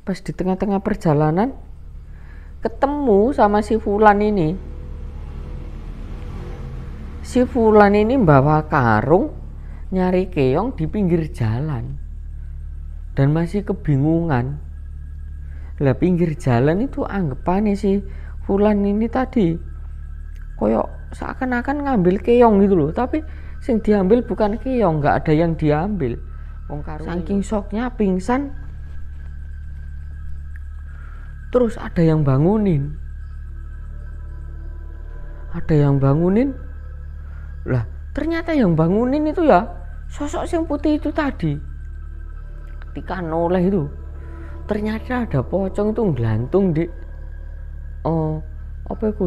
Pas di tengah-tengah perjalanan ketemu sama si Fulan ini. Si Fulan ini bawa karung nyari keong di pinggir jalan dan masih kebingungan. Lah pinggir jalan itu anggapannya si Fulan ini tadi koyok seakan-akan ngambil keong gitu loh, tapi sing diambil bukan keong, nggak ada yang diambil. Saking shocknya pingsan. Terus ada yang bangunin. Lah ternyata yang bangunin itu ya sosok yang putih itu tadi. Ketika noleh itu ternyata ada pocong itu nggelantung di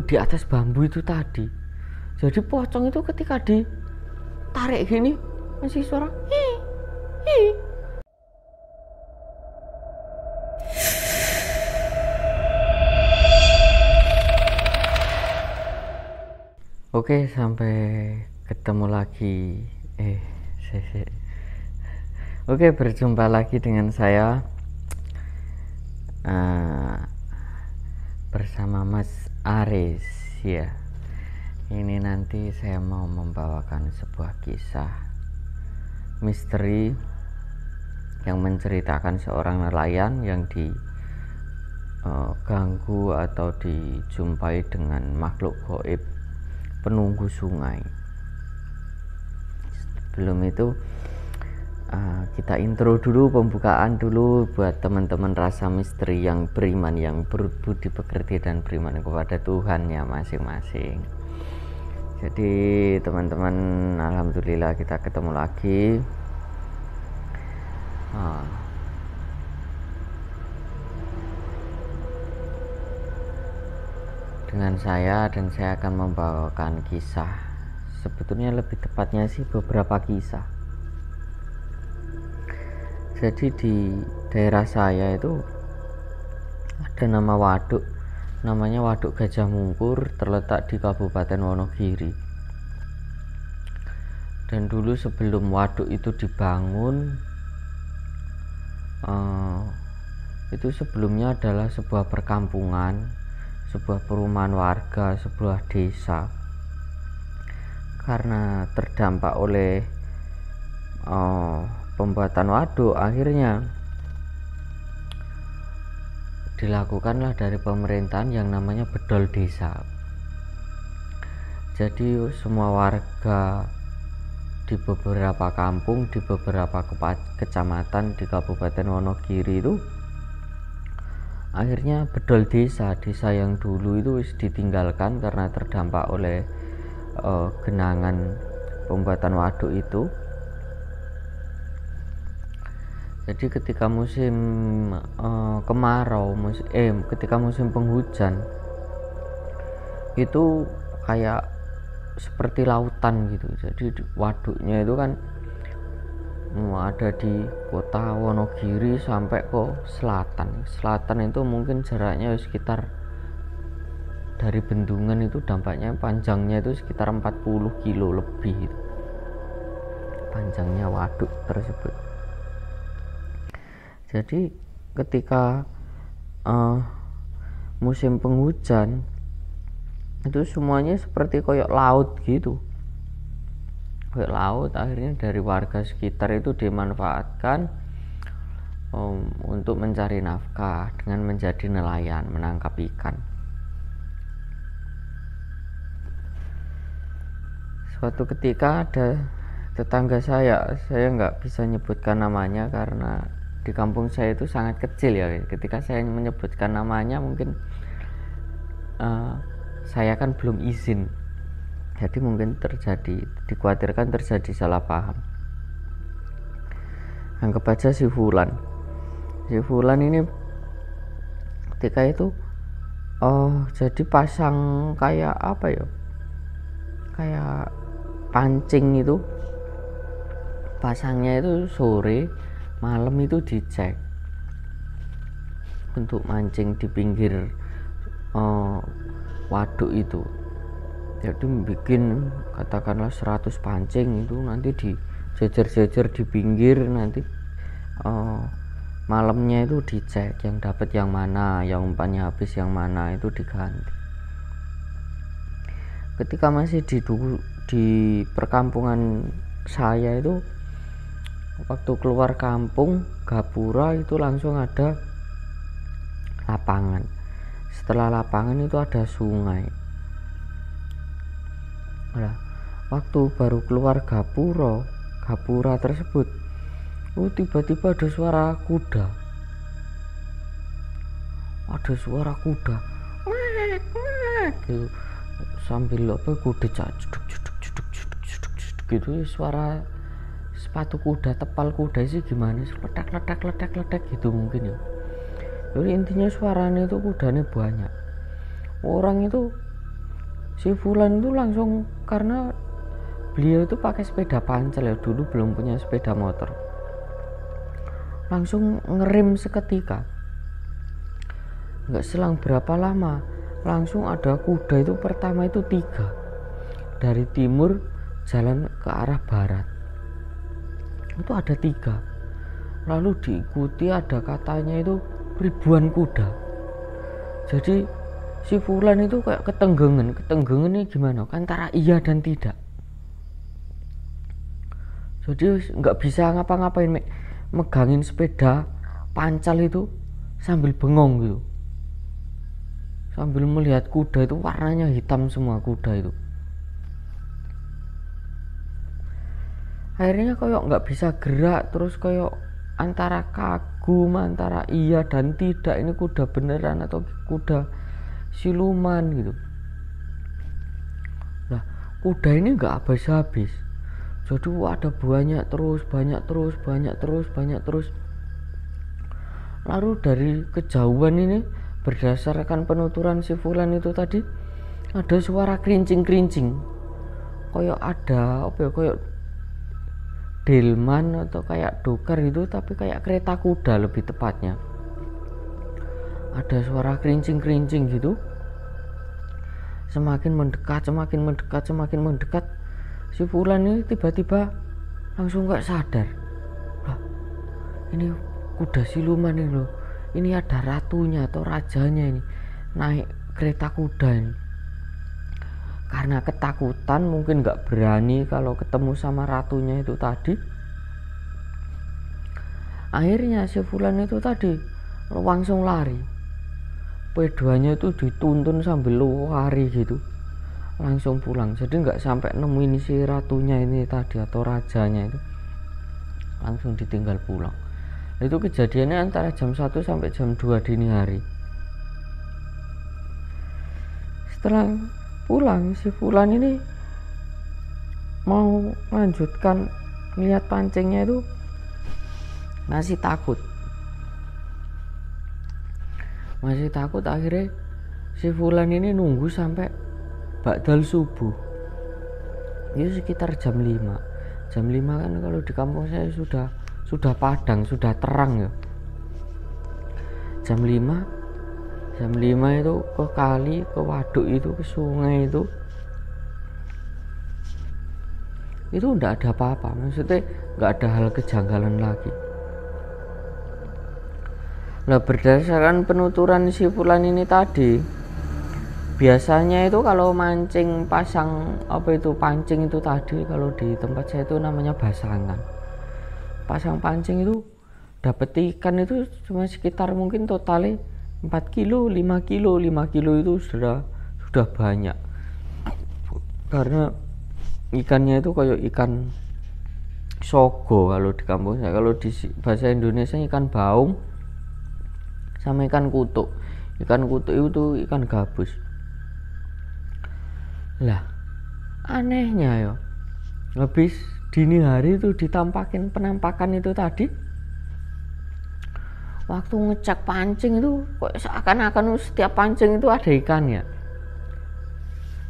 di atas bambu itu tadi. Jadi pocong itu ketika ditarik gini masih suara hi hi. Oke, sampai ketemu lagi. Oke, berjumpa lagi dengan saya bersama Mas Aris ya. Ini nanti saya mau membawakan sebuah kisah misteri yang menceritakan seorang nelayan yang diganggu atau dijumpai dengan makhluk gaib penunggu sungai. Sebelum itu kita intro dulu, pembukaan dulu buat teman-teman rasa misteri yang beriman, yang berbudi pekerti dan beriman kepada Tuhan ya masing-masing. Jadi teman-teman, alhamdulillah kita ketemu lagi. Dengan saya, dan saya akan membawakan kisah. Sebetulnya lebih tepatnya sih beberapa kisah. Jadi di daerah saya itu ada nama waduk, namanya Waduk Gajah Mungkur, terletak di Kabupaten Wonogiri. Dan dulu sebelum waduk itu dibangun, itu sebelumnya adalah sebuah perkampungan, sebuah perumahan warga, sebuah desa. Karena terdampak oleh pembuatan waduk, akhirnya dilakukanlah dari pemerintahan yang namanya bedol desa. Jadi semua warga di beberapa kampung, di beberapa kecamatan di Kabupaten Wonogiri itu akhirnya bedol desa yang dulu itu ditinggalkan karena terdampak oleh genangan pembuatan waduk itu. Jadi ketika musim kemarau, ketika musim penghujan itu kayak seperti lautan gitu. Jadi waduknya itu kan ada di kota Wonogiri sampai ke selatan itu mungkin jaraknya sekitar, dari bendungan itu dampaknya panjangnya itu sekitar 40 kilo lebih itu, panjangnya waduk tersebut. Jadi ketika musim penghujan itu semuanya seperti koyok laut gitu, kayak laut. Akhirnya dari warga sekitar itu dimanfaatkan untuk mencari nafkah dengan menjadi nelayan, menangkap ikan. Suatu ketika ada tetangga saya nggak bisa nyebutkan namanya karena di kampung saya itu sangat kecil ya. Ketika saya menyebutkan namanya mungkin saya kan belum izin, jadi mungkin dikhawatirkan terjadi salah paham. Anggap aja si Fulan ini ketika itu jadi pasang kayak apa ya, kayak pancing itu, pasangnya itu sore malam itu dicek untuk mancing di pinggir waduk itu. Jadi bikin katakanlah 100 pancing itu nanti dijejer-jejer di pinggir, nanti malamnya itu dicek yang dapat yang mana, yang umpannya habis yang mana, itu diganti. Ketika masih di perkampungan saya itu, waktu keluar kampung Gapura itu langsung ada lapangan. Setelah lapangan itu ada sungai. Nah, waktu baru keluar Gapura tersebut, tiba-tiba ada suara kuda. Ada suara kuda, gitu. Sambil kuda ceduk gitu, suara sepatu kuda, tepal kuda sih gimana sih, ledak gitu mungkin ya. Jadi intinya suaranya itu kudanya banyak. Orang itu si Fulan itu langsung, karena beliau itu pakai sepeda pancel ya, dulu belum punya sepeda motor, langsung ngerem seketika. Nggak selang berapa lama, langsung ada kuda itu pertama itu 3 dari timur jalan ke arah barat, itu ada 3, lalu diikuti ada katanya itu ribuan kuda. Jadi si Fulan itu kayak ketenggengan ini gimana, antara iya dan tidak. Jadi nggak bisa ngapa-ngapain, megangin sepeda pancal itu sambil bengong gitu, sambil melihat kuda itu warnanya hitam semua kuda itu. Akhirnya kayak nggak bisa gerak, terus kayak antara kagum, antara iya dan tidak, ini kuda beneran atau kuda siluman gitu. Nah, kuda ini nggak habis-habis, jadi ada banyak terus. Lalu dari kejauhan ini, berdasarkan penuturan si Fulan itu tadi, ada suara kerincing, kayak ada kayak delman atau kayak dokar itu, tapi kayak kereta kuda lebih tepatnya. Ada suara kerincing gitu. Semakin mendekat, si Fulan ini tiba-tiba langsung gak sadar. Lah, ini kuda siluman ini loh, ini ada ratunya atau rajanya ini naik kereta kuda ini. Karena ketakutan, mungkin gak berani kalau ketemu sama ratunya itu tadi, akhirnya si Fulan itu tadi langsung lari. Peduanya itu dituntun sambil lari gitu, langsung pulang. Jadi gak sampai nemuin si ratunya ini tadi atau rajanya itu, langsung ditinggal pulang. Itu kejadiannya antara jam 1 sampai jam 2 dini hari. Setelah pulang, si Fulan ini mau lanjutkan lihat pancingnya itu masih takut. Akhirnya si Fulan ini nunggu sampai ba'dal subuh. Itu sekitar jam 5 kan kalau di kampung saya sudah padang, sudah terang ya. Jam 5 itu ke kali, ke waduk itu, ke sungai itu enggak ada apa-apa, maksudnya enggak ada hal kejanggalan lagi. Nah, berdasarkan penuturan si Fulan ini tadi, biasanya itu kalau mancing pancing itu tadi, kalau di tempat saya itu namanya basangan. Pasang pancing itu dapat ikan itu cuma sekitar mungkin totalnya 4 kilo, 5 kilo itu sudah banyak. Karena ikannya itu kayak ikan sogo kalau di kampung saya. Kalau di bahasa Indonesia ikan baung sama ikan kutuk. Ikan kutuk itu ikan gabus. Lah, anehnya ya, habis dini hari itu ditampakin penampakan itu tadi, waktu ngecek pancing itu kok seakan-akan setiap pancing itu ada ikannya.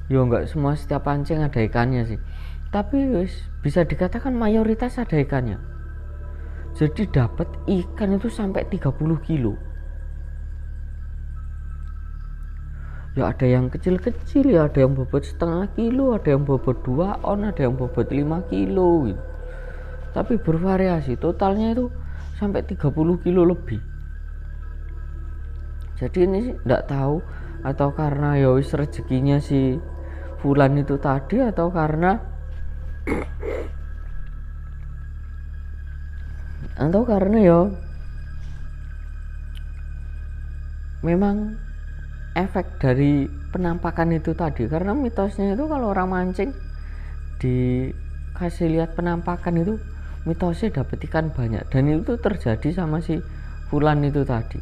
Ya enggak semua setiap pancing ada ikannya sih, tapi bisa dikatakan mayoritas ada ikannya. Jadi dapat ikan itu sampai 30 kilo. Ya ada yang kecil-kecil, ya ada yang bobot setengah kilo, ada yang bobot 2 on, ada yang bobot 5 kilo gitu. Tapi bervariasi, totalnya itu sampai 30 kilo lebih. Jadi ini enggak tahu atau karena ya wis rezekinya si Fulan itu tadi, atau karena ya memang efek dari penampakan itu tadi. Karena mitosnya itu kalau orang mancing dikasih lihat penampakan itu, mitosnya dapat ikan banyak, dan itu terjadi sama si Fulan itu tadi.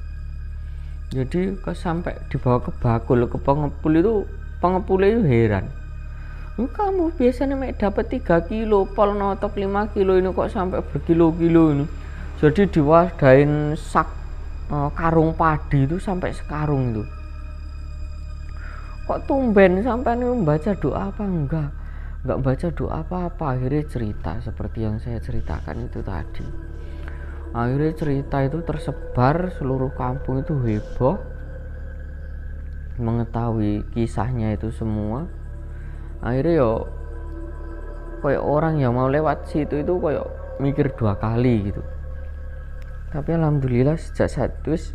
Jadi sampai dibawa ke bakul, ke pengepul itu, pengepulnya itu heran, kamu biasanya dapat 3 kilo, pol notok 5 kilo, ini kok sampai berkilo-kilo ini. Jadi diwadain sak karung padi itu sampai sekarung itu. Kok tumben sampai ini membaca doa apa? Enggak baca doa apa-apa. Akhirnya cerita seperti yang saya ceritakan itu tadi. Akhirnya cerita itu tersebar, seluruh kampung itu heboh mengetahui kisahnya itu semua. Akhirnya yo kayak orang yang mau lewat situ itu kayak mikir 2 kali gitu. Tapi alhamdulillah sejak saat itu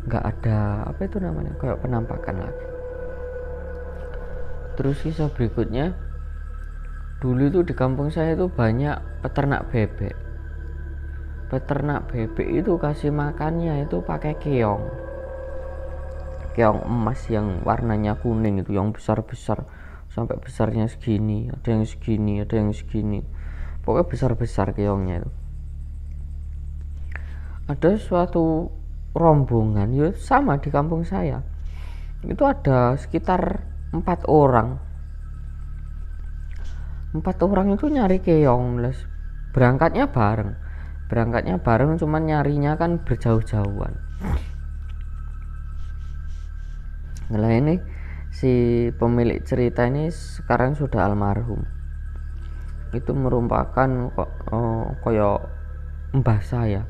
nggak ada apa itu namanya kayak penampakan lagi. Terus kisah berikutnya, dulu itu di kampung saya itu banyak peternak bebek. Peternak bebek itu kasih makannya itu pakai keong emas yang warnanya kuning itu, yang besar-besar sampai besarnya segini, ada yang segini, pokoknya besar-besar keongnya itu. Ada suatu rombongan ya sama di kampung saya, itu ada sekitar 4 orang itu nyari keong. Berangkatnya bareng cuman nyarinya kan berjauh-jauhan. Nah ini si pemilik cerita ini sekarang sudah almarhum. Itu merupakan koyo mbah saya,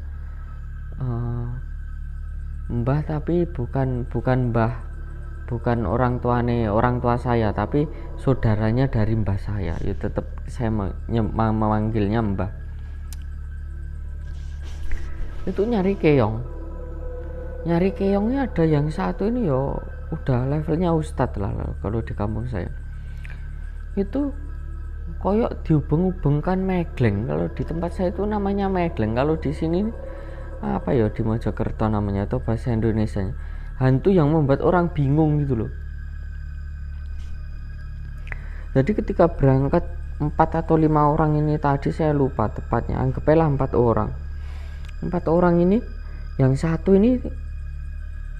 mbah tapi bukan mbah, bukan orang tua saya, tapi saudaranya dari mbah saya. Ya tetap saya memanggilnya mbah. Itu nyari keongnya ada yang satu ini yo udah levelnya ustadz lah kalau di kampung saya. Itu koyok dihubung-hubungkan megleng. Kalau di tempat saya itu namanya megleng, kalau di sini apa ya, di Mojokerto namanya, atau bahasa Indonesianya hantu yang membuat orang bingung gitu loh. Jadi ketika berangkat 4 atau 5 orang ini tadi, saya lupa tepatnya, anggaplah 4 orang. 4 orang ini, yang satu ini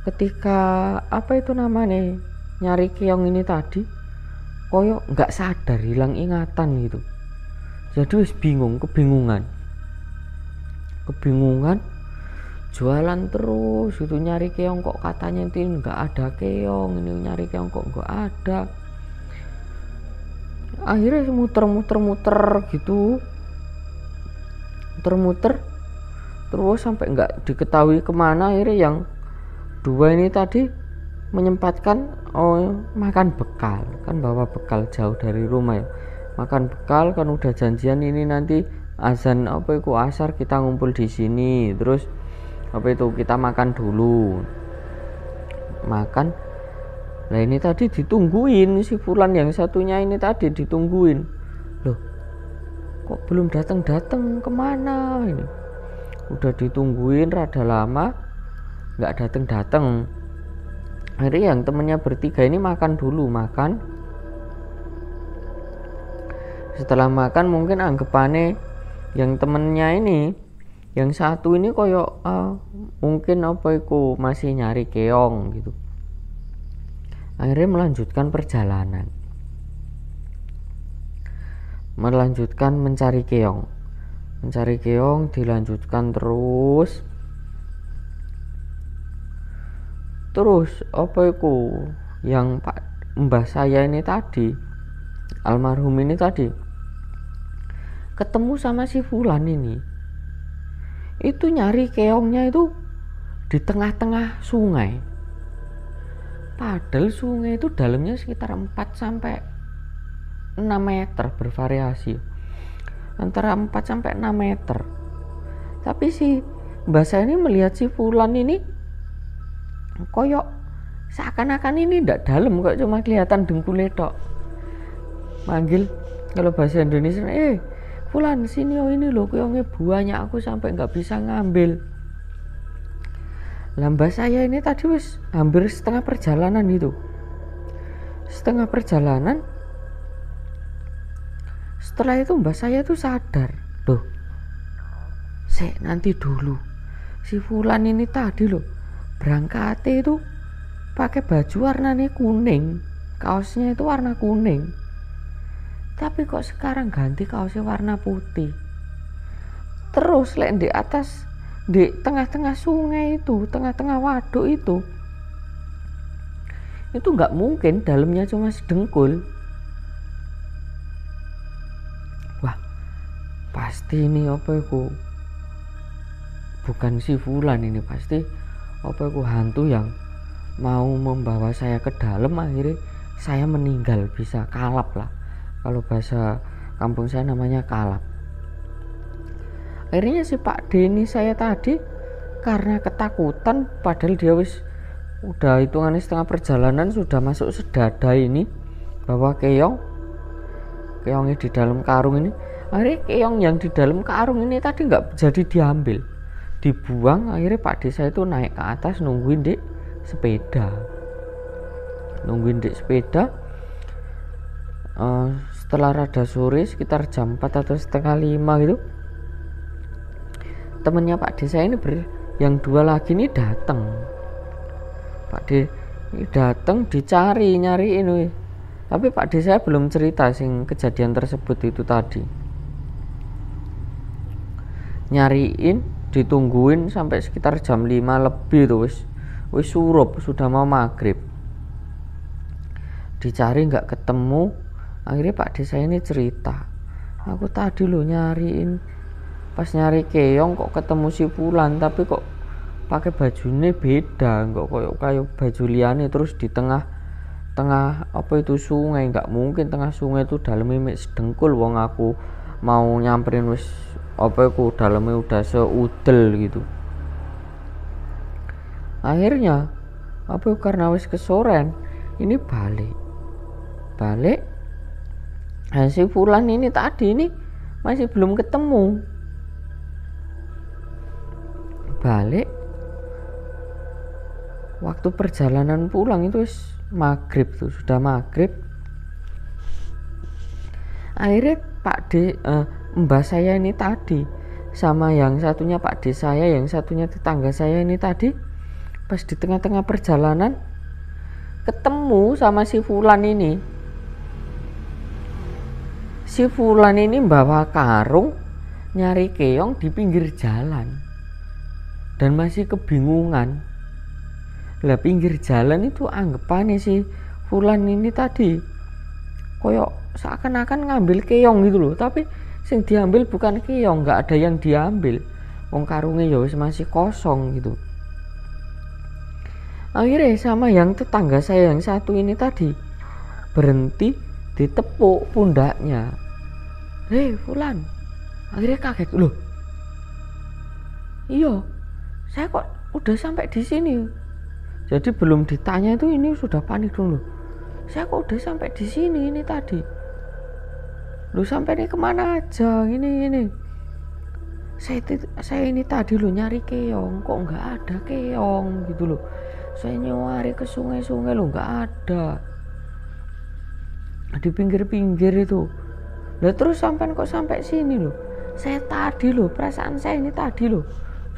ketika apa itu namanya nyari keong ini tadi, koyok nggak sadar, hilang ingatan gitu. Jadi wis kebingungan, jualan terus itu, nyari keong kok katanya itu nggak ada keong, ini nyari keong kok nggak ada. Akhirnya muter gitu, terus sampai nggak diketahui kemana. Akhirnya yang 2 ini tadi menyempatkan makan bekal, kan bawa bekal jauh dari rumah ya, makan bekal kan udah janjian ini nanti azan asar kita ngumpul di sini, terus kita makan dulu. Nah ini tadi ditungguin si Fulan yang satunya ini tadi, ditungguin. Loh kok belum datang kemana ini? Udah ditungguin rada lama nggak datang. Akhirnya yang temennya bertiga ini makan dulu. Setelah makan mungkin anggapannya yang temennya ini, yang satu ini koyok mungkin masih nyari keong gitu. Akhirnya melanjutkan perjalanan, mencari keong, dilanjutkan terus yang Pak mbah saya ini tadi, almarhum ini tadi, ketemu sama si Fulan ini. Itu nyari keongnya itu di tengah-tengah sungai. Padahal sungai itu dalamnya sekitar 4 sampai 6 meter, bervariasi antara 4 sampai 6 meter. Tapi si mbak saya ini melihat si fulan ini koyok seakan-akan ini ndak dalam, kok cuma kelihatan dengkulnya tok. Manggil kalau bahasa Indonesia, fulan sini, oh ini loh keongnya banyak, aku sampai nggak bisa ngambil. Lah mbak saya ini tadi wis hampir setengah perjalanan itu. Setengah perjalanan, setelah itu mbak saya itu sadar, loh, nanti dulu, si fulan ini tadi loh berangkat itu pakai baju warnanya kuning, kaosnya itu warna kuning, tapi kok sekarang ganti kaosnya warna putih. Terus di atas, di tengah-tengah sungai itu, tengah-tengah waduk itu nggak mungkin dalamnya cuma sedengkul. Wah, pasti ini apa itu, bukan si fulan ini, pasti apa itu hantu yang mau membawa saya ke dalam, akhirnya saya meninggal, bisa kalap lah, kalau bahasa kampung saya namanya kalap. Akhirnya si Pak Denny saya tadi karena ketakutan, padahal dia wis udah hitungannya setengah perjalanan, sudah masuk sedada ini, bawa keongnya di dalam karung ini. Akhirnya keong yang di dalam karung ini tadi nggak jadi diambil, dibuang. Akhirnya Pak D saya itu naik ke atas nungguin di sepeda. Setelah rada sore sekitar jam 4 atau setengah 5 gitu, temennya Pak D saya ini yang dua lagi ini datang. Pak D ini datang nyariin weh. Tapi Pak D saya belum cerita sing kejadian tersebut itu tadi. Nyariin, ditungguin sampai sekitar jam 5 lebih tuh, wis surup, sudah mau maghrib. Dicari nggak ketemu. Akhirnya Pak D saya ini cerita, aku tadi lo nyariin, pas nyari keong kok ketemu si fulan, tapi kok pakai bajunya beda, nggak kayak baju liane. Terus di tengah apa itu sungai, nggak mungkin tengah sungai itu dalamnya sedengkul, wong aku mau nyamperin wis apa itu dalamnya udah seudel gitu. Akhirnya apa karena wis kesoren ini balik. Nah, si fulan ini tadi ini masih belum ketemu. Balik waktu perjalanan pulang itu maghrib tuh, sudah maghrib. Akhirnya Pak D, mbak saya ini tadi sama yang satunya Pak D saya, yang satunya tetangga saya ini tadi, pas di tengah-tengah perjalanan ketemu sama si fulan ini. Si fulan ini bawa karung nyari keong di pinggir jalan dan masih kebingungan. Lah pinggir jalan itu anggapannya si fulan ini tadi koyok seakan-akan ngambil keong gitu loh, tapi sing diambil bukan keong, nggak ada yang diambil, wong karungnya ya wis masih kosong gitu. Akhirnya sama yang tetangga saya yang satu ini tadi berhenti, ditepuk pundaknya, fulan. Akhirnya kaget, loh iya saya kok udah sampai di sini. Jadi belum ditanya itu ini sudah panik dulu, saya kok udah sampai di sini ini tadi. Lu sampai ini kemana aja? Ini saya ini tadi lo nyari keong, kok nggak ada keong gitu loh. Saya nyari ke sungai-sungai lo nggak ada, di pinggir-pinggir itu. Lah terus sampai kok sampai sini loh. Saya tadi loh, perasaan saya ini tadi loh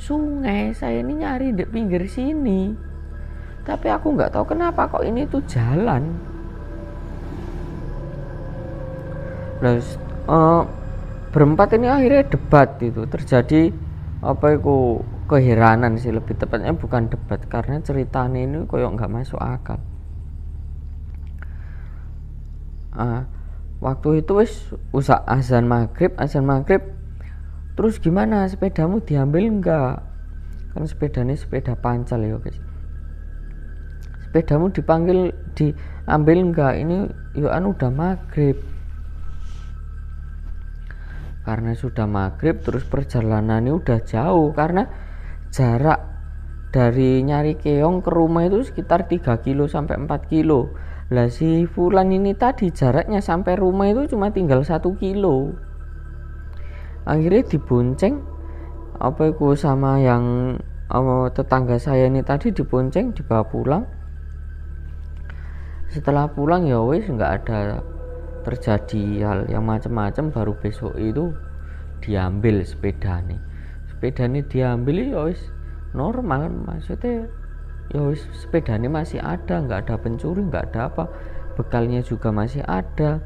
sungai, saya ini nyari di pinggir sini, tapi aku nggak tahu kenapa kok ini tuh jalan. Terus berempat ini akhirnya debat itu terjadi, apa itu keheranan sih lebih tepatnya, bukan debat karena ceritanya ini koyok nggak masuk akal. Waktu itu usah azan maghrib, terus gimana, sepedamu diambil enggak? Kan sepedanya sepeda pancal ya guys. Sepedamu diambil enggak? Ini yoan udah maghrib. Karena sudah maghrib terus perjalanannya udah jauh, karena jarak dari nyari keong ke rumah itu sekitar 3 kilo sampai 4 kilo. Lah si Fulan ini tadi jaraknya sampai rumah itu cuma tinggal 1 kilo. Akhirnya dibonceng sama yang tetangga saya ini tadi, dibonceng dibawa pulang. Setelah pulang ya wis nggak ada terjadi hal yang macam-macam. Baru besok itu diambil sepedanya diambil ya wis normal, maksudnya ya wis sepedanya masih ada, nggak ada pencuri, nggak ada apa, bekalnya juga masih ada,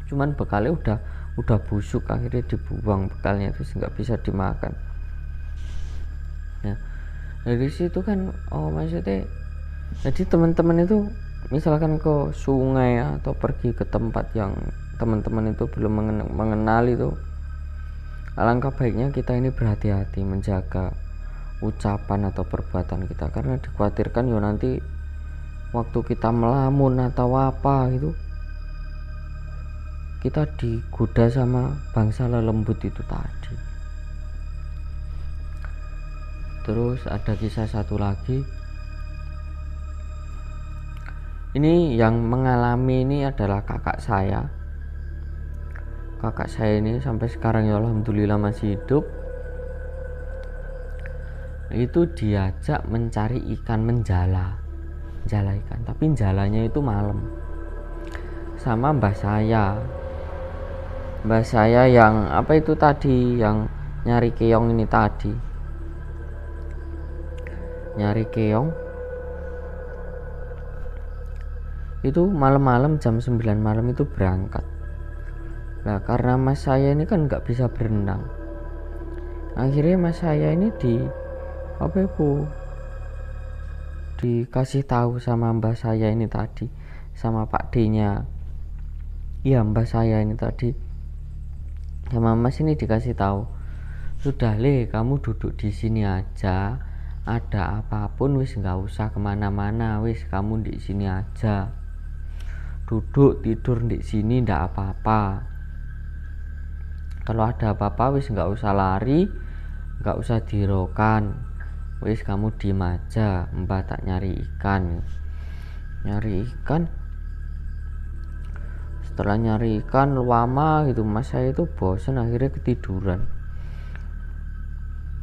cuman bekalnya udah busuk, akhirnya dibuang bekalnya itu nggak bisa dimakan. Nah dari situ kan maksudnya jadi teman-teman itu misalkan ke sungai atau pergi ke tempat yang teman-teman itu belum mengenal itu, alangkah baiknya kita ini berhati-hati menjaga ucapan atau perbuatan kita, karena dikhawatirkan ya nanti waktu kita melamun atau apa gitu kita digoda sama bangsa lelembut itu tadi. Terus ada kisah satu lagi, ini yang mengalami ini adalah kakak saya ini sampai sekarang ya alhamdulillah masih hidup. Itu diajak mencari ikan, menjala ikan, tapi jalanya itu malam sama mbah saya yang itu tadi, yang nyari keong ini tadi, nyari keong itu malam-malam jam 9 malam itu berangkat. Nah karena mas saya ini kan nggak bisa berenang, akhirnya mas saya ini dikasih tahu sama mbah saya ini tadi, sama Pak D nya, iya mbah saya ini tadi sama mas ini dikasih tahu, sudah kamu duduk di sini aja, ada apapun wis nggak usah kemana-mana, wis kamu di sini aja, duduk tidur di sini ndak apa-apa, kalau ada apa-apa wis nggak usah lari, nggak usah dirokan, wis kamu diem aja, mbak tak nyari ikan. Setelah nyari ikan lama gitu, mas saya itu bosan, akhirnya ketiduran.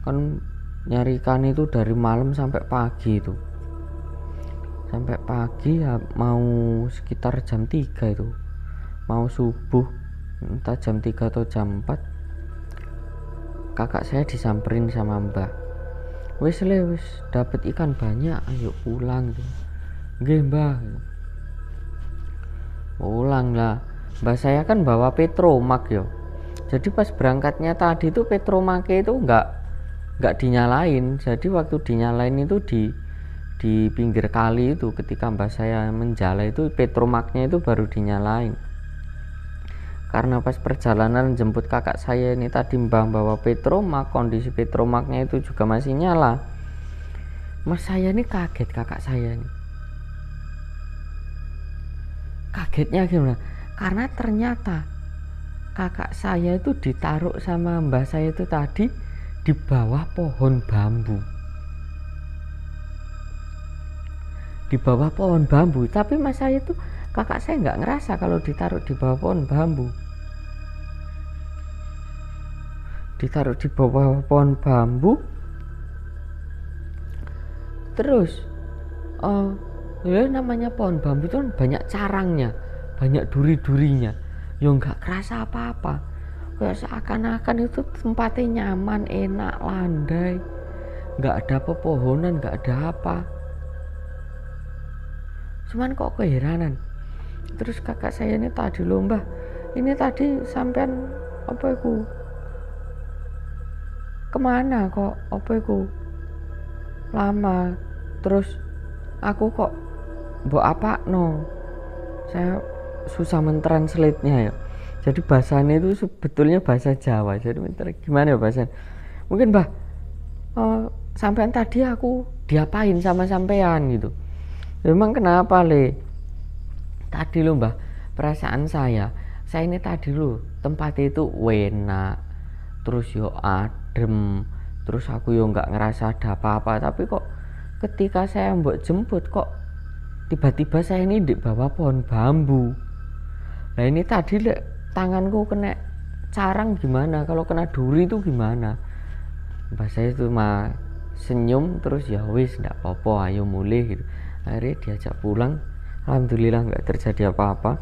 Kan nyari ikan itu dari malam sampai pagi itu, sampai pagi ya, mau sekitar jam 3 itu, mau subuh, entah jam 3 atau jam 4, kakak saya disamperin sama mbah, wis dapet ikan banyak, ayo pulang tuh. Nggih mbah, pulang lah. Mbah saya kan bawa petromak yo, jadi pas berangkatnya tadi tuh petromaknya itu nggak dinyalain, jadi waktu dinyalain itu di pinggir kali itu, ketika mbah saya menjala itu petromaknya itu baru dinyalain. Karena pas perjalanan jemput kakak saya ini tadi mbah bawa petromak, kondisi petromaknya itu juga masih nyala. Mas saya ini kaget, kakak saya ini kagetnya gimana, karena ternyata kakak saya itu ditaruh sama mbah saya itu tadi di bawah pohon bambu, tapi mas saya itu, kakak saya nggak ngerasa kalau ditaruh di bawah pohon bambu. Ditaruh di bawah pohon bambu, terus namanya pohon bambu itu kan banyak carangnya, banyak duri-durinya, ya nggak kerasa apa-apa, kayak seakan-akan itu tempatnya nyaman, enak, landai, nggak ada pepohonan, nggak ada apa. Cuman kok keheranan. Terus kakak saya ini tadi, mbah ini tadi sampean kemana kok lama, terus aku kok mbok apa no, saya susah mentranslate-nya ya, jadi bahasanya itu sebetulnya bahasa Jawa, jadi gimana ya bahasa, mungkin mbah sampean tadi aku diapain sama sampean gitu. Memang kenapa tadi mbah, perasaan saya ini tadi tempatnya itu enak, terus yo adem, Terus aku yo nggak ngerasa ada apa-apa, tapi kok ketika saya mbok jemput kok tiba-tiba saya ini di bawah pohon bambu. Nah ini tadi tanganku kena carang gimana, kalau kena duri itu gimana. Mbak saya itu mah senyum terus ya wis ndak apa-apa, ayo mulai gitu. Akhirnya diajak pulang, alhamdulillah nggak terjadi apa-apa.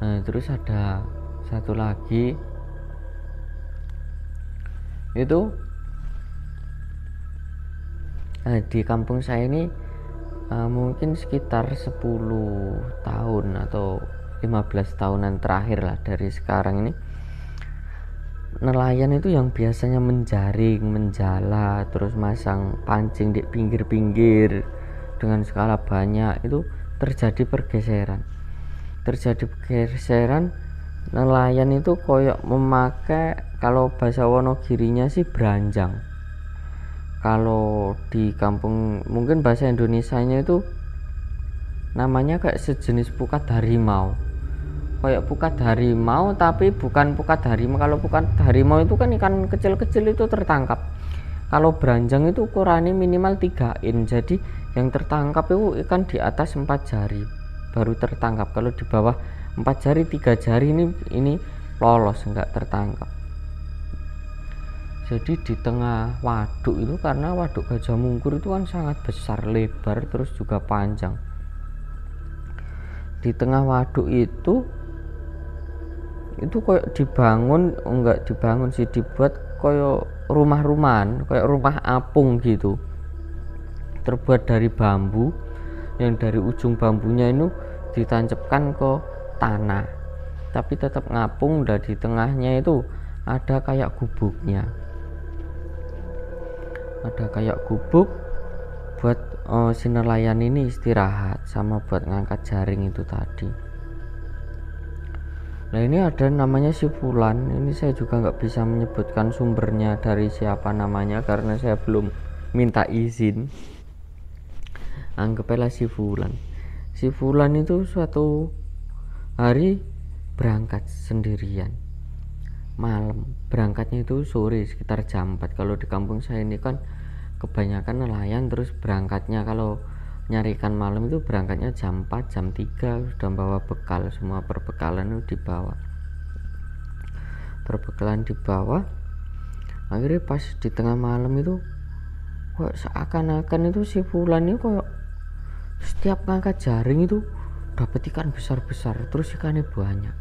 Nah terus ada satu lagi itu di kampung saya ini mungkin sekitar 10 tahun atau 15 tahunan terakhir lah dari sekarang ini, nelayan itu yang biasanya menjaring, menjala, terus masang pancing di pinggir-pinggir dengan skala banyak, itu terjadi pergeseran. Nelayan itu koyok memakai, kalau bahasa Wonogirinya sih beranjang. Kalau di kampung mungkin bahasa Indonesianya itu namanya kayak sejenis pukat harimau. Kayak pukat harimau tapi bukan pukat harimau. Kalau pukat harimau itu kan ikan kecil-kecil itu tertangkap. Kalau beranjang itu ukurannya minimal 3 in. Jadi yang tertangkap itu ikan di atas 4 jari baru tertangkap. Kalau di bawah 4 jari 3 jari ini lolos, enggak tertangkap. Jadi di tengah waduk itu, karena waduk Gajah Mungkur itu kan sangat besar, lebar, terus juga panjang. Di tengah waduk itu kayak dibuat kayak rumah-rumahan, kayak rumah apung gitu, terbuat dari bambu, yang dari ujung bambunya itu ditancapkan ke tanah tapi tetap ngapung. Dan di tengahnya itu ada kayak gubuknya, buat si nelayan ini istirahat sama buat ngangkat jaring itu tadi. Nah ini ada namanya sifulan. Ini saya juga nggak bisa menyebutkan sumbernya dari siapa namanya karena saya belum minta izin. Anggaplah sifulan. Sifulan itu suatu hari berangkat sendirian malam. Berangkatnya itu sore sekitar jam 4. Kalau di kampung saya ini kan kebanyakan nelayan, terus berangkatnya kalau nyari ikan malam itu berangkatnya jam 4, jam 3 sudah bawa bekal, semua perbekalan itu dibawa. Akhirnya pas di tengah malam itu kok seakan-akan itu si Fulan itu kok setiap ngangkat jaring itu dapat ikan besar-besar, terus ikannya banyak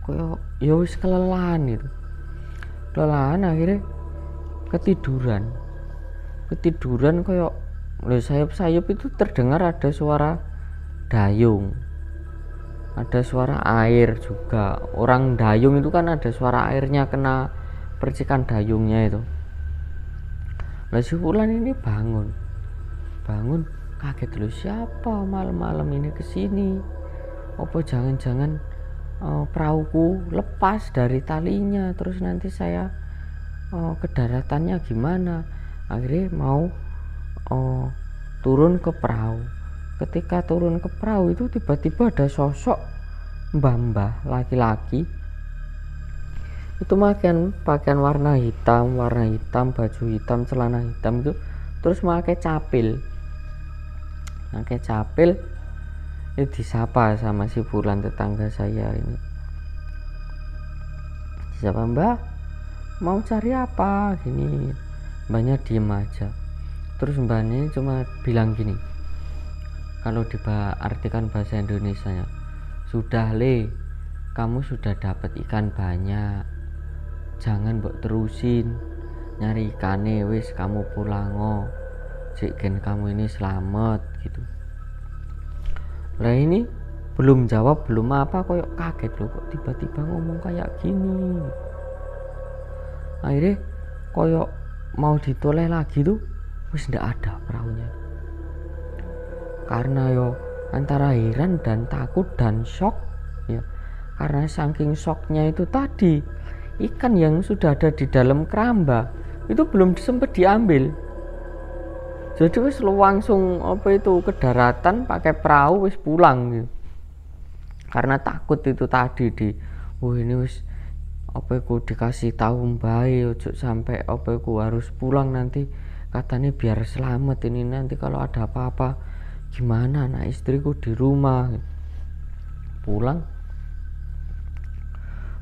kok ya wis kelelahan akhirnya ketiduran kayak sayup-sayup itu terdengar ada suara dayung, ada suara air juga. Orang dayung itu kan ada suara airnya kena percikan dayungnya itu. Si Fulan ini bangun kaget, loh siapa malam-malam ini kesini, apa jangan-jangan perahuku lepas dari talinya, terus nanti saya ke daratannya gimana. Akhirnya mau turun ke perahu. Ketika turun ke perahu itu tiba-tiba ada sosok mbah laki-laki itu pakaian warna hitam, baju hitam, celana hitam itu, terus pakai capil itu disapa sama si Fulan, tetangga saya ini. Disapa, "Mbah, mau cari apa?" Gini. Mbahnya diem aja. Terus mbahnya cuma bilang gini, kalau diartikan bahasa Indonesianya, "Sudah Le, kamu sudah dapat ikan banyak, jangan mbok terusin nyari ikannya, wis kamu pulang jigen kamu ini selamat," gitu. Lah ini belum jawab belum apa kok kaget loh, kok tiba-tiba ngomong kayak gini. Akhirnya koyok mau ditoleh lagi tuh wis ndak ada perahunya. Karena antara heran dan takut dan shock ya, karena saking shocknya itu tadi, ikan yang sudah ada di dalam keramba itu belum sempat diambil. Jadi wis langsung ke daratan pakai perahu wis pulang gitu. Karena takut itu tadi ini wis apa iku dikasih tahu bae ojo sampai apa iku harus pulang nanti, katanya biar selamat ini, nanti kalau ada apa-apa gimana anak istriku di rumah. Pulang,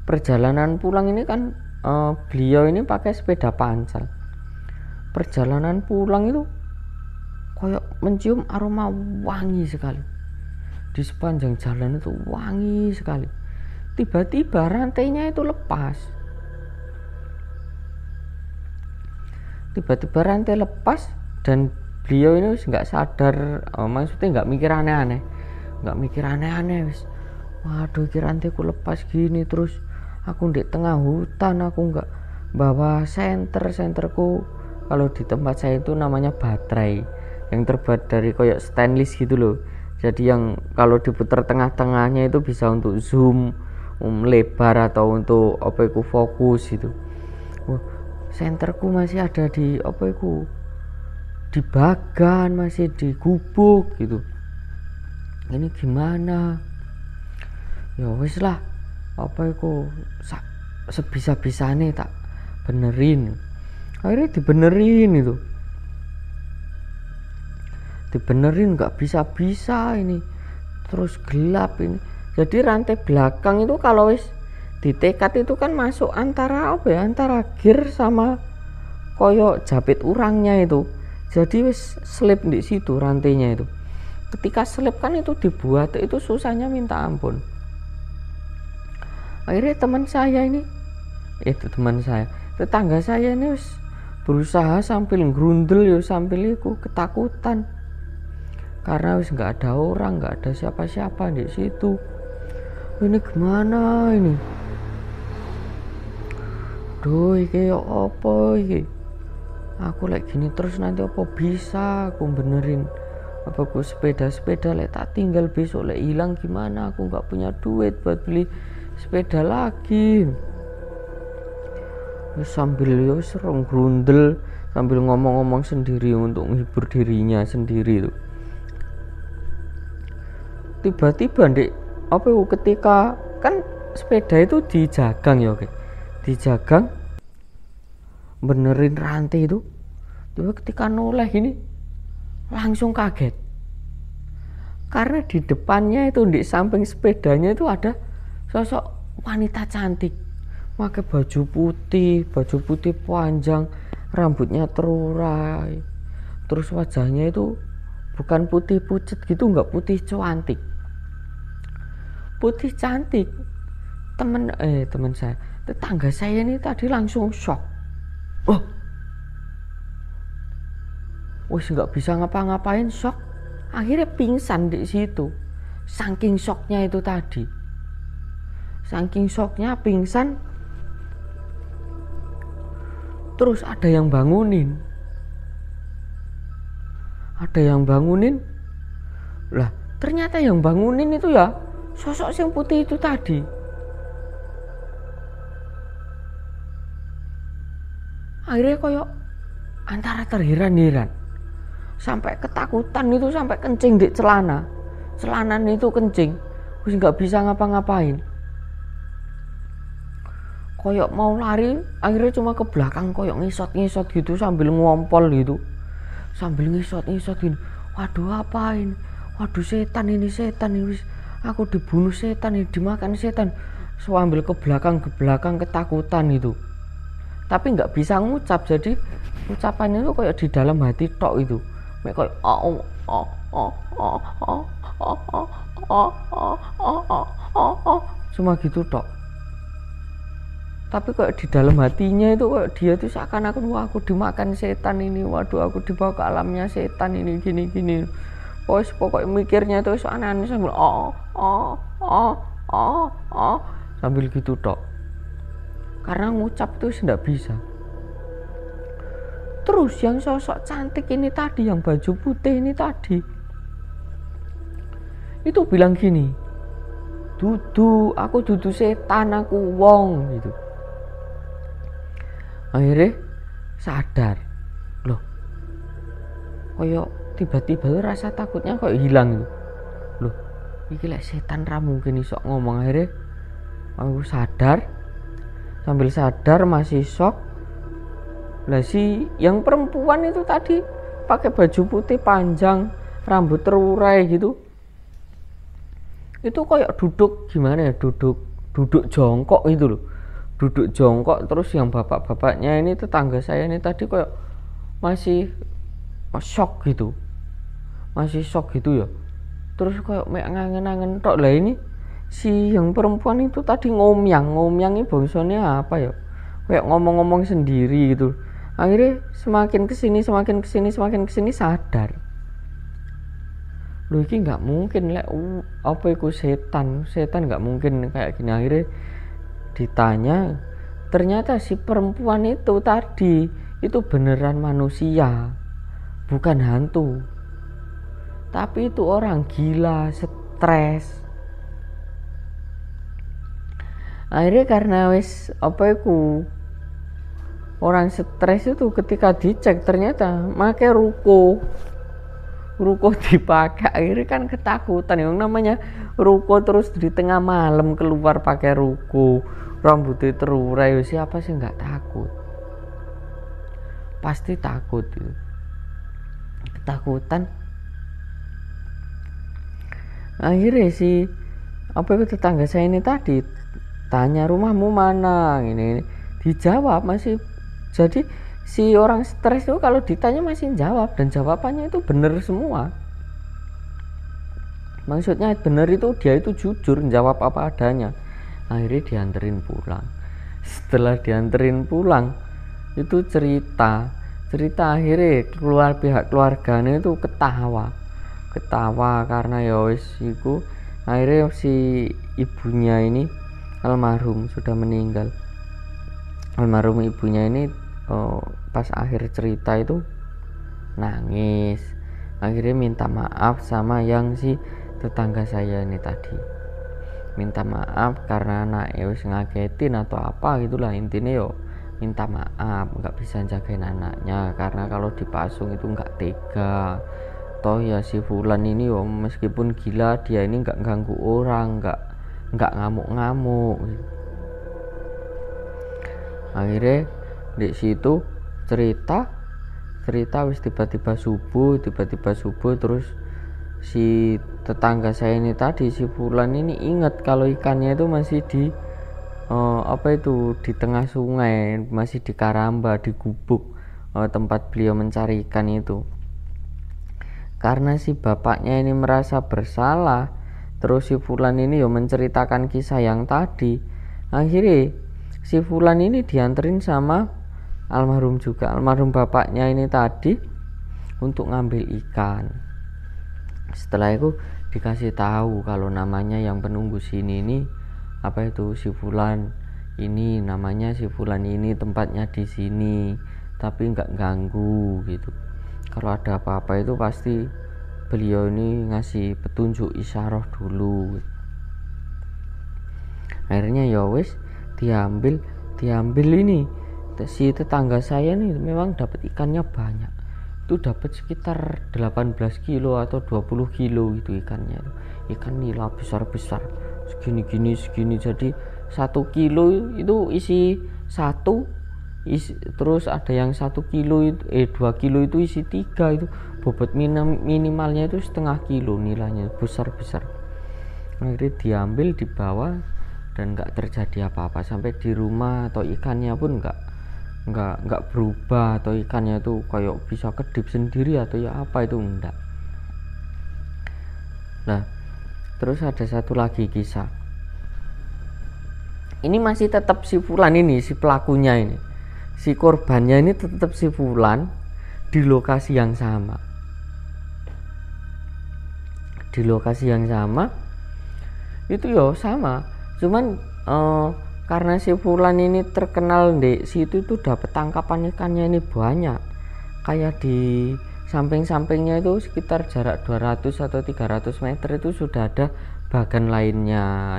perjalanan pulang ini kan beliau ini pakai sepeda pancal. Perjalanan pulang itu kayak mencium aroma wangi sekali, di sepanjang jalan itu wangi sekali. Tiba-tiba rantainya itu lepas. Tiba-tiba rantai lepas dan beliau ini nggak sadar, maksudnya nggak mikir aneh-aneh, wis. Waduh, iki rantaiku lepas gini, terus aku di tengah hutan, aku nggak bawa senterku. Kalau di tempat saya itu namanya baterai, yang terbuat dari kayak stainless gitu loh. Jadi yang kalau diputar tengah-tengahnya itu bisa untuk zoom lebar atau untuk apa itu fokus gitu. Wah, senterku masih ada di apa itu, di bagan, masih di gubuk gitu. Ini gimana? Ya wis lah, apa itu sebisa-bisane tak benerin. Akhirnya dibenerin itu. Dibenerin nggak bisa ini. Terus gelap ini. Jadi rantai belakang itu kalau wis ditekat itu kan masuk antara apa ya, antara gear sama koyo jepit urangnya itu. Jadi wis slip di situ rantainya itu. Ketika slip kan itu dibuat itu susahnya minta ampun. Akhirnya teman saya, tetangga saya ini wis berusaha sambil grundel ya, sambil iku ketakutan karena wis nggak ada orang, nggak ada siapa-siapa di situ. Ini gimana ini? Duh, iki apa iki? Aku lagi gini terus nanti apa bisa aku benerin? Apa aku sepeda lek tak tinggal besok lek hilang gimana? Aku nggak punya duit buat beli sepeda lagi. Sambil yo serong grundel, sambil ngomong-ngomong sendiri untuk menghibur dirinya sendiri tuh. Tiba-tiba ketika kan sepeda itu dijagang ya, dijagang benerin rantai itu, tiba ketika noleh ini langsung kaget karena di depannya itu, di samping sepedanya itu ada sosok wanita cantik pakai baju putih panjang, rambutnya terurai, terus wajahnya itu bukan putih pucet gitu, nggak putih cantik, putih cantik. Teman saya, tetangga saya ini tadi langsung shock. Oh, wis nggak bisa ngapa-ngapain, shock. Akhirnya pingsan di situ, saking shocknya itu tadi, saking shocknya pingsan. Terus ada yang bangunin, lah ternyata yang bangunin itu ya sosok yang putih itu tadi. Akhirnya koyok antara terheran-heran sampai ketakutan itu, sampai kencing di celanan itu kencing, wis nggak bisa ngapa-ngapain. Koyok mau lari, akhirnya cuma ke belakang koyok ngisot gitu sambil ngompol gitu, sambil ngisot gitu. Waduh, apa ini? Waduh, setan ini, aku dibunuh setan ini, dimakan setan. Sambil ke belakang ketakutan itu, tapi nggak bisa ngucap. Jadi ucapannya itu kayak di dalam hati tok itu, kayak cuma gitu tok. Tapi kayak di dalam hatinya itu kayak dia tuh seakan-akan, wah aku dimakan setan ini, waduh aku dibawa ke alamnya setan ini, gini. Pokoknya mikirnya tuh aneh-aneh sambil sambil gitu tok. Karena ngucap tuh tidak bisa. Terus yang sosok cantik ini tadi, yang baju putih ini tadi, itu bilang gini, aku dudu setan, aku wong gitu. Akhirnya sadar, loh, koyok tiba-tiba rasa takutnya kok hilang gitu. Loh, iki lek setan ra mungkin iso ngomong. Akhirnya aku sadar sambil sadar masih shock. Lah si yang perempuan itu tadi pakai baju putih panjang, rambut terurai gitu, itu kayak duduk gimana ya, duduk jongkok gitu loh, duduk jongkok. Terus yang bapak-bapaknya ini, tetangga saya ini tadi kayak masih shock gitu, masih shock gitu ya. Terus kayak ngangen-ngangen tok. Lah ini si yang perempuan itu tadi ngomyang ini bangsanya apa ya, kayak ngomong-ngomong sendiri gitu. Akhirnya semakin kesini sadar, lu ini nggak mungkin apa itu setan nggak mungkin kayak gini. Akhirnya ditanya, ternyata si perempuan itu tadi itu beneran manusia, bukan hantu, tapi itu orang gila, stres. Akhirnya karena wis apa itu orang stres itu, ketika dicek ternyata make ruko dipakai. Akhirnya kan ketakutan, yang namanya ruko terus di tengah malam keluar pakai ruko, rambutnya terurai, siapa sih nggak takut? Pasti takut gitu. Ketakutan. Akhirnya si apa itu tetangga saya ini tadi tanya, rumahmu mana, ini dijawab masih. Jadi si orang stres itu kalau ditanya masih jawab, dan jawabannya itu benar semua. Maksudnya benar itu, dia itu jujur jawab apa adanya. Akhirnya dianterin pulang. Setelah dianterin pulang itu cerita akhirnya pihak keluarganya itu ketawa karena ya wis iku. Akhirnya si ibunya ini almarhum, sudah meninggal. Almarhum ibunya ini pas akhir cerita itu nangis. Akhirnya minta maaf sama yang si tetangga saya ini tadi, minta maaf karena anaknya wis ngagetin atau apa gitulah. Intinya yo minta maaf, nggak bisa jagain anaknya karena kalau dipasung itu nggak tega. Toh ya si Fulan ini yo meskipun gila, dia ini nggak ganggu orang, nggak ngamuk-ngamuk. Akhirnya di situ cerita wis tiba-tiba subuh terus si tetangga saya ini tadi, si Fulan ini ingat kalau ikannya itu masih di di tengah sungai, masih di Karamba, di gubuk tempat beliau mencari ikan itu. Karena si bapaknya ini merasa bersalah, terus si Fulan ini menceritakan kisah yang tadi. Akhirnya si Fulan ini dianterin sama almarhum bapaknya ini tadi untuk ngambil ikan. Setelah itu dikasih tahu kalau namanya yang penunggu sini ini apa itu si Fulan ini, namanya si Fulan ini, tempatnya di sini, tapi nggak ganggu gitu. Kalau ada apa-apa itu pasti beliau ini ngasih petunjuk isyarah dulu. Akhirnya ya wis diambil ini. Si tetangga saya nih memang dapat ikannya banyak, itu dapat sekitar 18 kilo atau 20 kilo itu ikannya. Ikan nila besar-besar segini. Jadi 1 kilo itu isi terus ada yang 1 kilo itu 2 kilo itu isi 3. Itu bobot minimalnya itu setengah kilo nilainya, besar. Akhirnya diambil, dibawa, dan nggak terjadi apa-apa sampai di rumah. Atau ikannya pun nggak berubah, atau ikannya itu kayak bisa kedip sendiri atau ya apa, itu enggak. Nah terus ada satu lagi kisah, ini masih tetap si Fulan ini, si pelakunya ini, si korbannya ini tetap si Fulan di lokasi yang sama. Itu ya sama, cuman karena si Fulan ini terkenal di situ itu dapat tangkapan ikannya ini banyak. Kayak di samping-sampingnya itu sekitar jarak 200 atau 300 meter itu sudah ada bagan lainnya,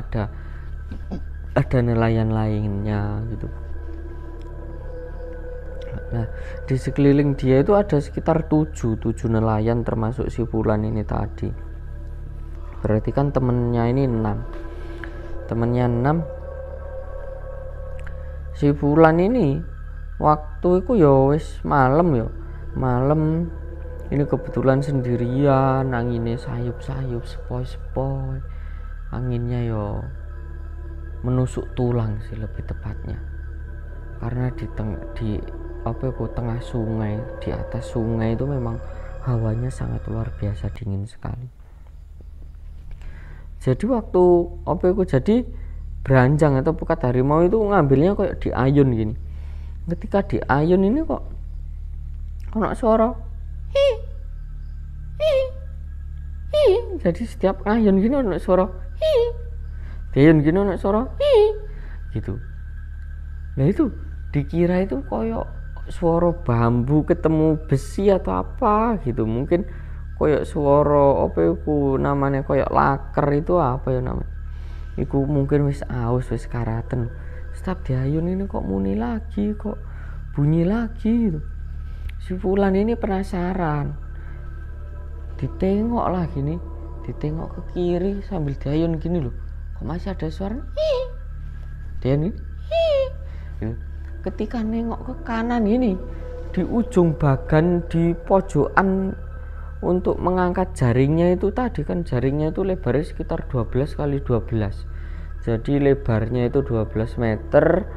ada nelayan lainnya gitu. Nah di sekeliling dia itu ada sekitar 7 nelayan termasuk si Fulan ini tadi. Berarti kan temennya 6. si Fulan ini waktu itu ya wis malam, ini kebetulan sendirian, anginnya sayup-sayup, sepoi-sepoi, anginnya ya menusuk tulang sih lebih tepatnya, karena di tengah sungai, di atas sungai itu memang hawanya sangat luar biasa dingin sekali. Jadi waktu jadi beranjang atau pukat harimau itu ngambilnya kayak di ayun gini. Ketika di ayun ini kok ono suara hi hi hi. Jadi setiap ayun gini ono suara hi. Ayun gini ono suara hi gitu. Nah itu dikira itu koyok suara bambu ketemu besi atau apa gitu, mungkin koyok suara namanya koyok laker itu apa ya namanya, iku mungkin wis aus wis karaten. Setiap diayun ini kok muni lagi, kok bunyi lagi gitu. Si Fulan ini penasaran, ditengok lagi nih, ditengok ke kiri sambil diayun gini loh, kok masih ada suara dia nih gitu. Ketika nengok ke kanan ini, di ujung bagan di pojokan untuk mengangkat jaringnya itu tadi kan, jaringnya itu lebarnya sekitar 12 kali 12, jadi lebarnya itu 12 meter,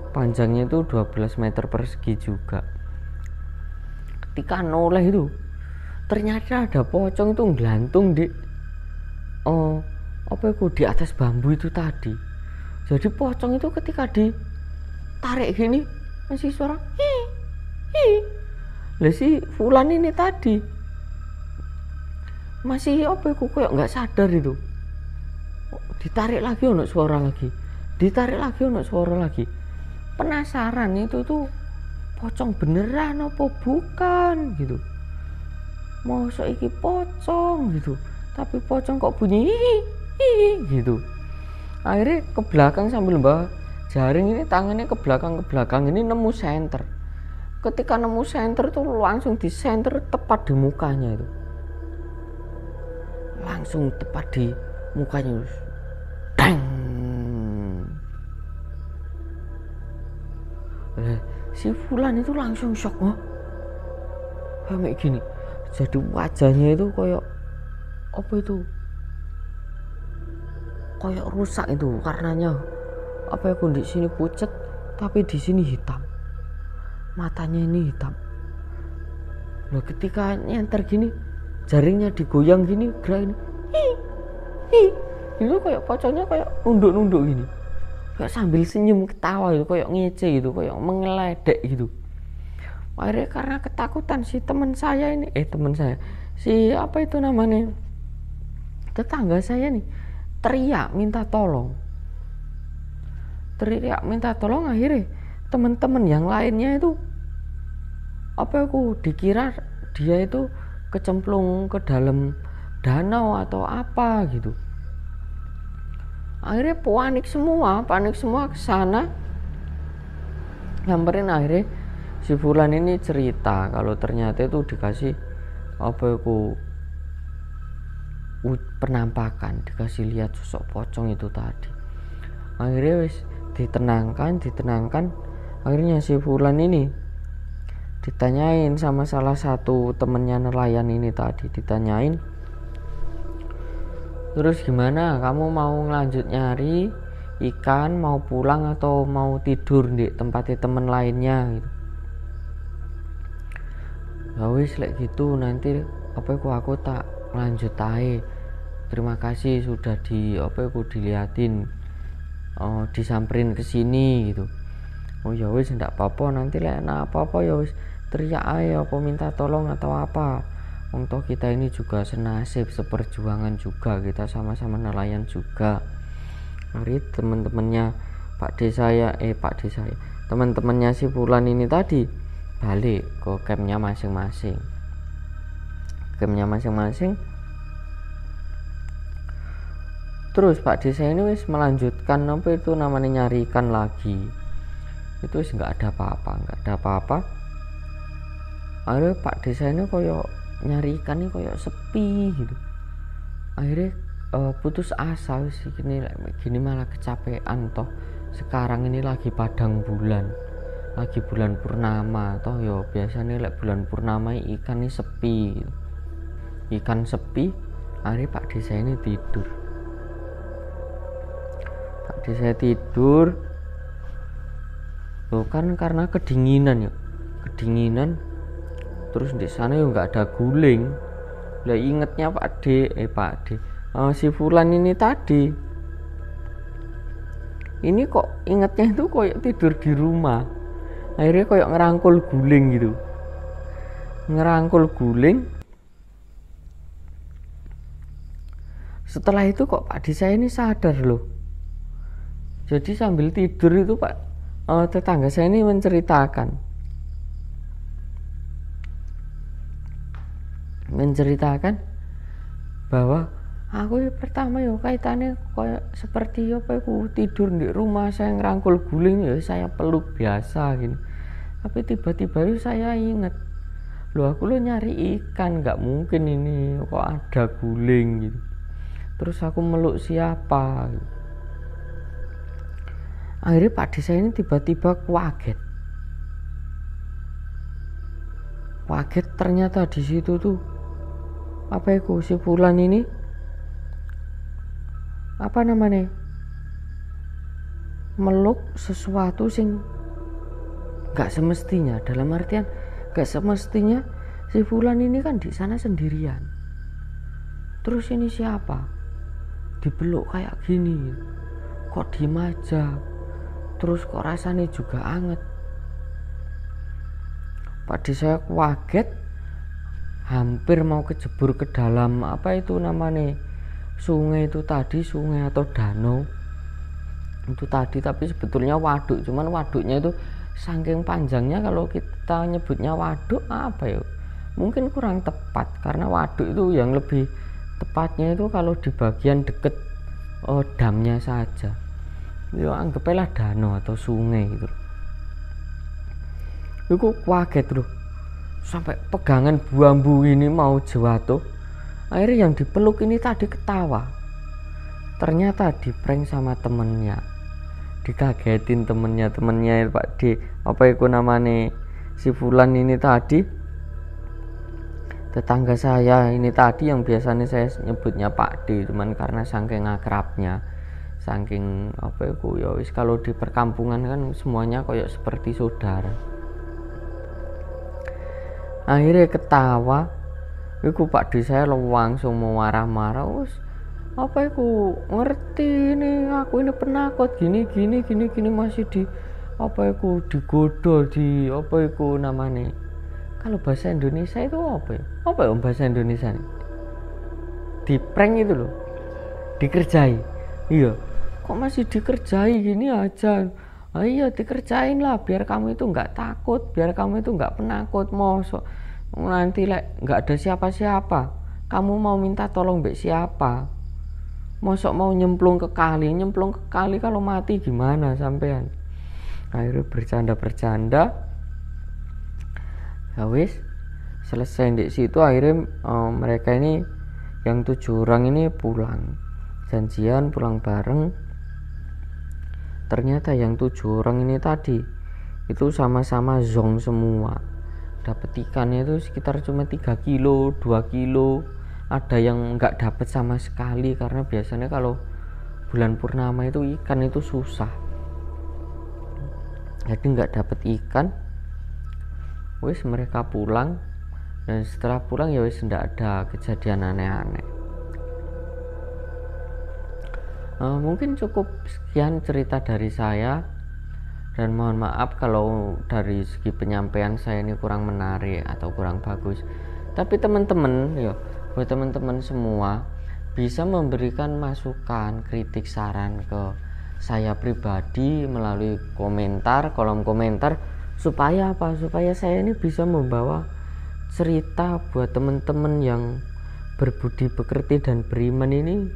panjangnya itu 12 meter persegi juga. Ketika noleh itu ternyata ada pocong itu nggelantung di di atas bambu itu tadi. Jadi pocong itu ketika ditarik gini masih suara hi hi. Lah si Fulan ini tadi masih kayak nggak sadar itu, ditarik lagi ono suara lagi, ditarik lagi ono suara lagi. Penasaran itu tuh pocong beneran apa bukan gitu, mosok iki pocong gitu, tapi pocong kok bunyi hi gitu. Akhirnya ke belakang sambil bawa jaring ini, tangannya ke belakang ini nemu senter. Ketika nemu senter tuh langsung di senter tepat di mukanya itu, langsung tepat di mukanya, dang. Si Fulan itu langsung shock, kayak gini. Jadi wajahnya itu kayak kayak rusak itu, karenanya di sini pucet tapi di sini hitam, matanya ini hitam. Nah ketika nyenter gini, jaringnya digoyang gini, gerak ini itu kayak pocongnya kayak nunduk gini, kayak sambil senyum ketawa gitu, kayak ngece gitu, kayak mengeledek gitu. Akhirnya karena ketakutan si teman saya ini, si tetangga saya nih teriak minta tolong. Akhirnya teman-teman yang lainnya itu dikira dia itu kecemplung ke dalam danau atau apa gitu. Akhirnya panik semua ke sana. Nyamperin, akhirnya si Fulan ini cerita kalau ternyata itu dikasih penampakan, dikasih lihat sosok pocong itu tadi. Akhirnya wis ditenangkan. Akhirnya si Fulan ini ditanyain sama salah satu temennya nelayan ini tadi, ditanyain, terus gimana, kamu mau lanjut nyari ikan, mau pulang atau mau tidur di tempatnya temen lainnya gitu. Ya wis lek gitu nanti aku tak lanjut aja, terima kasih sudah diliatin, disamperin ke sini gitu. Oh ya wis ndak apa-apa, nanti lek apa-apa ya wis teriak aja, apa minta tolong atau apa. Untuk kita ini juga senasib, seperjuangan juga, kita sama-sama nelayan juga. Hari teman-temannya teman-temannya si Fulan ini tadi balik ke campnya masing-masing. Terus Pak Desa ini wis melanjutkan nyari ikan lagi. Itu wis nggak ada apa-apa. Akhirnya Pak Desa ini koyo nyari ikan ini koyo sepi gitu. Akhirnya putus asa, wis gini malah kecapean toh, sekarang ini lagi padang bulan, lagi bulan purnama toh yo, biasanya lek bulan purnama ikan ini sepi. Ikan sepi, akhirnya Pak Desa ini tidur. Pak Desa tidur, loh kan karena kedinginan ya, kedinginan. Terus di sana yo nggak ada guling. Lah ingetnya si Fulan ini tadi. Ini kok ingetnya itu koyok tidur di rumah. Akhirnya koyok ngerangkul guling gitu. Ngerangkul guling. Setelah itu kok Pak Desa ini sadar loh. Jadi sambil tidur itu tetangga saya ini menceritakan bahwa aku pertama yo kaitannya kayak seperti aku tidur di rumah, saya ngerangkul guling ya saya peluk biasa gini. Tapi tiba-tiba itu saya ingat, loh aku nyari ikan, nggak mungkin ini kok ada guling gitu. Terus aku meluk siapa gitu. Akhirnya Pak Desa ini tiba-tiba kaget ternyata di situ tuh si Fulan ini meluk sesuatu sing gak semestinya. Dalam artian gak semestinya si Fulan ini kan di sana sendirian. Terus ini siapa dipeluk kayak gini, kok diem aja, terus kok rasanya juga anget. Pak Desa kaget, hampir mau kejebur ke dalam sungai itu tadi, sungai atau danau itu tadi. Tapi sebetulnya waduk, cuman waduknya itu saking panjangnya, kalau kita nyebutnya waduk mungkin kurang tepat, karena waduk itu yang lebih tepatnya itu kalau di bagian deket damnya saja, ya anggaplah danau atau sungai gitu. Itu kaget loh, sampai pegangan bambu ini mau jatuh. Akhirnya yang dipeluk ini tadi ketawa, ternyata diprank sama temennya, dikagetin temennya Pak D, si Fulan ini tadi, tetangga saya ini tadi yang biasanya saya nyebutnya Pak D, cuman karena saking akrabnya, saking kalau di perkampungan kan semuanya kayak seperti saudara. Akhirnya ketawa. Iku Pak D saya langsung mau marah-marah, ngerti ini, aku ini penakut gini masih digoda kalau bahasa Indonesia itu bahasa Indonesia nih? Di prank itu loh, dikerjai. Iya, kok masih dikerjai gini aja? Iya dikerjain lah, biar kamu itu nggak takut, biar kamu itu nggak penakut. Mosok nanti nggak ada siapa-siapa, kamu mau minta tolong mbak siapa? Mosok mau nyemplung ke kali kalau mati gimana sampean? Akhirnya bercanda, ya wis, selesai di situ. Akhirnya mereka ini yang 7 orang ini pulang, janjian pulang bareng. Ternyata yang 7 orang ini tadi itu sama-sama zong semua. Dapat ikannya itu sekitar cuma 3 kilo, 2 kilo. Ada yang nggak dapat sama sekali, karena biasanya kalau bulan purnama itu ikan itu susah, jadi nggak dapat ikan. Wis mereka pulang, dan setelah pulang ya wis nggak ada kejadian aneh-aneh. Mungkin cukup sekian cerita dari saya, dan mohon maaf kalau dari segi penyampaian saya ini kurang menarik atau kurang bagus. Tapi teman-teman, buat teman-teman semua bisa memberikan masukan, kritik, saran ke saya pribadi melalui kolom komentar, supaya saya ini bisa membawa cerita buat teman-teman yang berbudi pekerti dan beriman ini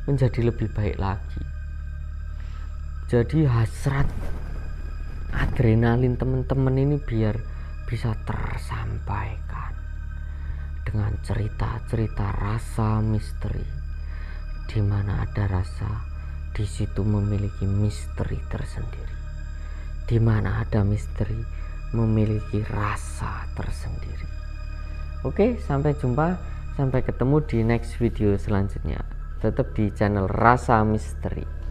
menjadi lebih baik lagi. Jadi hasrat adrenalin teman-teman ini biar bisa tersampaikan dengan cerita-cerita rasa misteri, di mana ada rasa di situ memiliki misteri tersendiri. Di mana ada misteri, memiliki rasa tersendiri. Oke, sampai jumpa, sampai ketemu di next video selanjutnya. Tetap di channel Rasa Misteri.